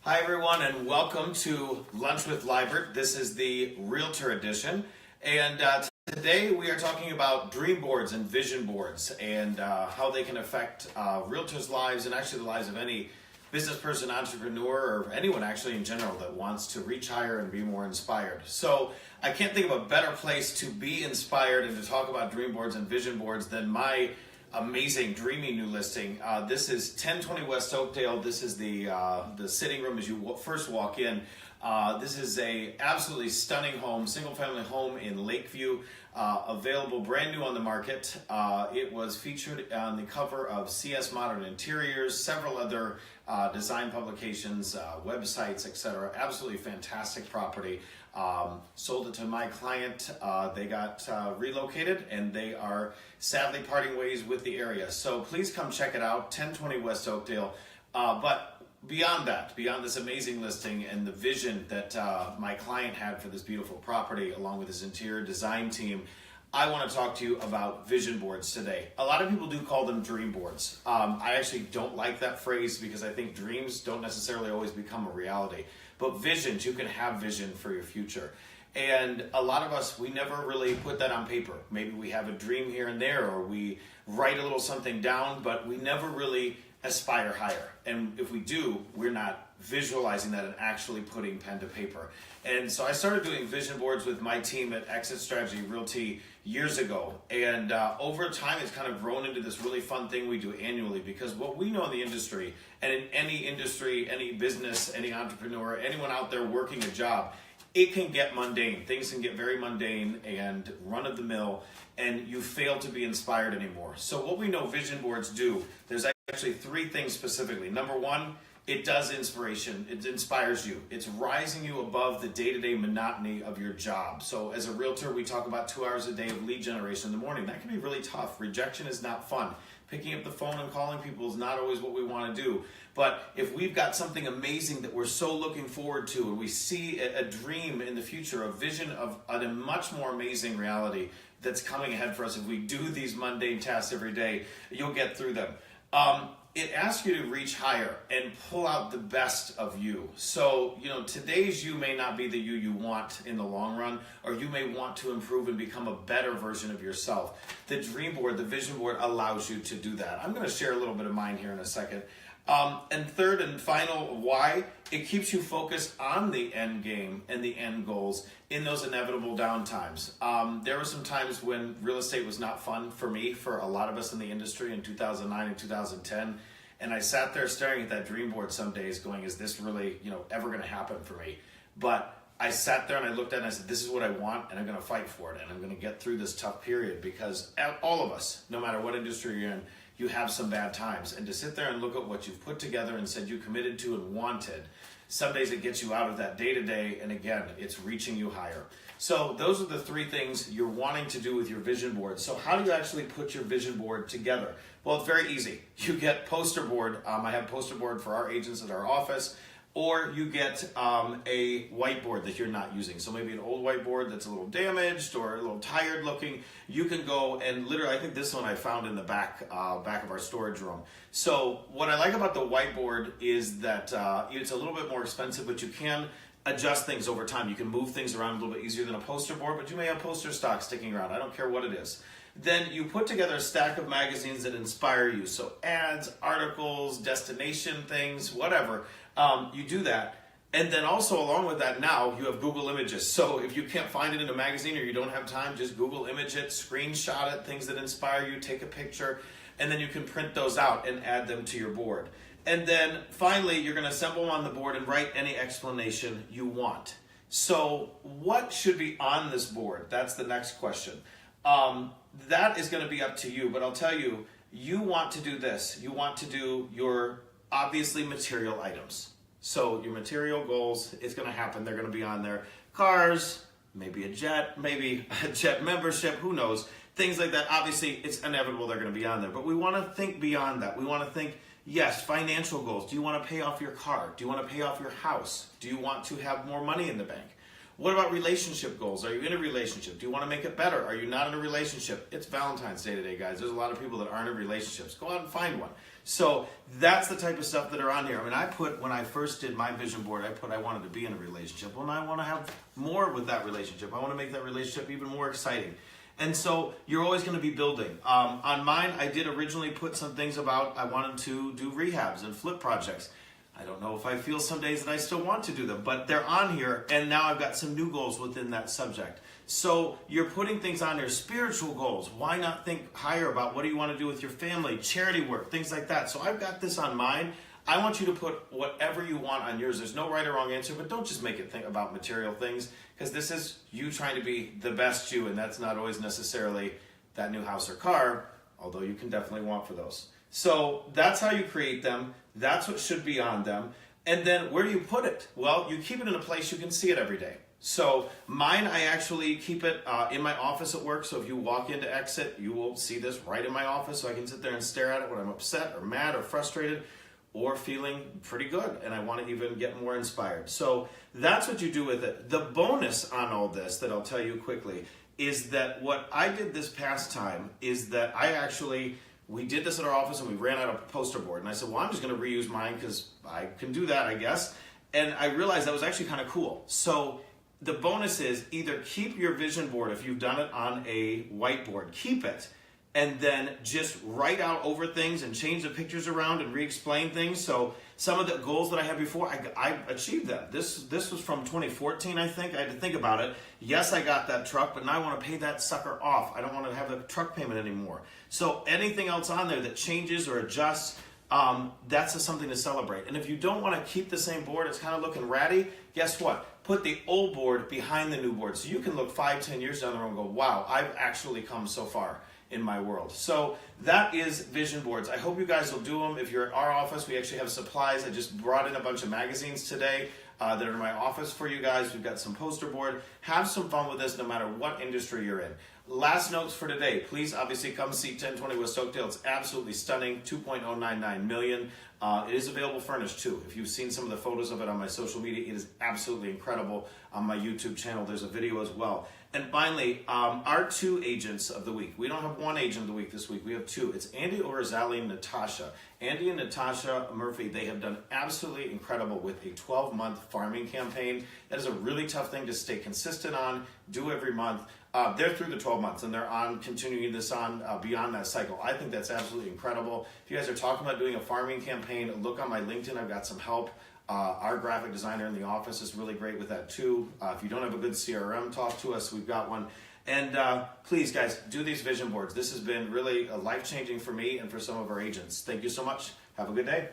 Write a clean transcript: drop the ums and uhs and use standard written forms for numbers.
Hi everyone and welcome to Lunch with Libert. This is the Realtor Edition, and today we are talking about dream boards and vision boards and how they can affect realtors' lives and actually the lives of any business person, entrepreneur, or anyone actually in general that wants to reach higher and be more inspired. So I can't think of a better place to be inspired and to talk about dream boards and vision boards than my amazing, dreamy new listing. This is 1020 West Oakdale. This is the sitting room as you first walk in. This is a absolutely stunning home, single-family home in Lakeview, available brand new on the market. It was featured on the cover of CS Modern Interiors, several other design publications, websites, etc. Absolutely fantastic property. Sold it to my client. They got relocated and they are sadly parting ways with the area. So please come check it out, 1020 West Oakdale. But beyond that, beyond this amazing listing and the vision that my client had for this beautiful property, along with his interior design team, I want to talk to you about vision boards today. A lot of people do call them dream boards. I actually don't like that phrase because I think dreams don't necessarily always become a reality. But visions, you can have vision for your future. And a lot of us, we never really put that on paper. Maybe we have a dream here and there, or we write a little something down, but we never really aspire higher. And if we do, we're not visualizing that and actually putting pen to paper. And so I started doing vision boards with my team at Exit Strategy Realty years ago. And over time, it's kind of grown into this really fun thing we do annually, because what we know in the industry, and in any industry, any business, any entrepreneur, anyone out there working a job, it can get mundane. Things can get very mundane and run-of-the-mill, and you fail to be inspired anymore. So what we know vision boards do, there's actually three things specifically. Number one, it does inspiration. It inspires you. It's rising you above the day-to-day monotony of your job. So as a realtor, we talk about 2 hours a day of lead generation in the morning. That can be really tough. Rejection is not fun. Picking up the phone and calling people is not always what we want to do. But if we've got something amazing that we're so looking forward to, and we see a dream in the future, a vision of a much more amazing reality that's coming ahead for us, if we do these mundane tasks every day, you'll get through them. It asks you to reach higher and pull out the best of you. So, today's you may not be the you want in the long run, or you may want to improve and become a better version of yourself. The dream board, the vision board allows you to do that. I'm going to share a little bit of mine here in a second. And third and final, why? It keeps you focused on the end game and the end goals in those inevitable downtimes. There were some times when real estate was not fun for me, for a lot of us in the industry in 2009 and 2010. And I sat there staring at that dream board some days going, is this really, ever going to happen for me? But I sat there and I looked at it and I said, this is what I want, and I'm going to fight for it. And I'm going to get through this tough period, because all of us, no matter what industry you're in, you have some bad times. And to sit there and look at what you've put together and said you committed to and wanted, some days it gets you out of that day-to-day, and again, it's reaching you higher. So those are the three things you're wanting to do with your vision board. So how do you actually put your vision board together? Well, it's very easy. You get poster board. I have poster board for our agents at our office. Or you get a whiteboard that you're not using. So maybe an old whiteboard that's a little damaged or a little tired looking. You can go and literally, I think this one I found in the back of our storage room. So what I like about the whiteboard is that it's a little bit more expensive, but you can adjust things over time. You can move things around a little bit easier than a poster board, but you may have poster stock sticking around. I don't care what it is. Then you put together a stack of magazines that inspire you. So ads, articles, destination things, whatever. You do that. And then also along with that, now you have Google Images. So if you can't find it in a magazine or you don't have time, just Google image it, screenshot it, things that inspire you, take a picture, and then you can print those out and add them to your board. And then finally, you're going to assemble them on the board and write any explanation you want. So what should be on this board? That's the next question. That is going to be up to you, but I'll tell you, you want to do this. You want to do your obviously material items. So your material goals, it's going to happen. They're going to be on there. Cars, maybe a jet membership, who knows? Things like that. Obviously, it's inevitable they're going to be on there. But we want to think beyond that. We want to think, yes, financial goals. Do you want to pay off your car? Do you want to pay off your house? Do you want to have more money in the bank? What about relationship goals? Are you in a relationship? Do you want to make it better? Are you not in a relationship? It's Valentine's Day today, guys. There's a lot of people that aren't in relationships. Go out and find one. So that's the type of stuff that are on here. I mean, I put, when I first did my vision board, I wanted to be in a relationship. Well, now I want to have more with that relationship. I want to make that relationship even more exciting. And so you're always going to be building. On mine, I did originally put some things about I wanted to do rehabs and flip projects. I don't know if I feel some days that I still want to do them, but they're on here, and now I've got some new goals within that subject. So you're putting things on there, spiritual goals. Why not think higher about what do you want to do with your family, charity work, things like that. So I've got this on mine. I want you to put whatever you want on yours. There's no right or wrong answer, but don't just make it think about material things, because this is you trying to be the best you, and that's not always necessarily that new house or car, although you can definitely want for those. So that's how you create them. That's what should be on them. And then where do you put it? Well, you keep it in a place you can see it every day. So mine, I actually keep it in my office at work. So if you walk into exit, you will see this right in my office. So I can sit there and stare at it when I'm upset or mad or frustrated or feeling pretty good. And I want to even get more inspired. So that's what you do with it. The bonus on all this that I'll tell you quickly is that what I did this past time is that we did this at our office and we ran out of a poster board. And I said, well, I'm just going to reuse mine because I can do that, I guess. And I realized that was actually kind of cool. So the bonus is either keep your vision board, if you've done it on a whiteboard, keep it. And then just write out over things and change the pictures around and re-explain things. So some of the goals that I had before, I achieved them. This was from 2014, I think. I had to think about it. Yes, I got that truck, but now I want to pay that sucker off. I don't want to have a truck payment anymore. So anything else on there that changes or adjusts, that's just something to celebrate. And if you don't want to keep the same board, it's kind of looking ratty, guess what? Put the old board behind the new board. So you can look 5-10 years down the road and go, wow, I've actually come so far in my world. So that is vision boards. I hope you guys will do them. If you're at our office, we actually have supplies. I just brought in a bunch of magazines today that are in my office for you guys. We've got some poster board. Have some fun with this no matter what industry you're in. Last notes for today. Please obviously come see 1020 West Oakdale. It's absolutely stunning. $2.099 million. It is available furnished too. If you've seen some of the photos of it on my social media, it is absolutely incredible. On my YouTube channel, there's a video as well. And finally, our 2 agents of the week. We don't have 1 agent of the week this week. We have 2. It's Andy Orizali and Natasha. Andy and Natasha Murphy, they have done absolutely incredible with a 12-month farming campaign. That is a really tough thing to stay consistent on, do every month. They're through the 12 months and they're on continuing this on beyond that cycle. I think that's absolutely incredible. If you guys are talking about doing a farming campaign, look on my LinkedIn. I've got some help. Our graphic designer in the office is really great with that too. If you don't have a good CRM, talk to us. We've got one. And please, guys, do these vision boards. This has been really life-changing for me and for some of our agents. Thank you so much. Have a good day.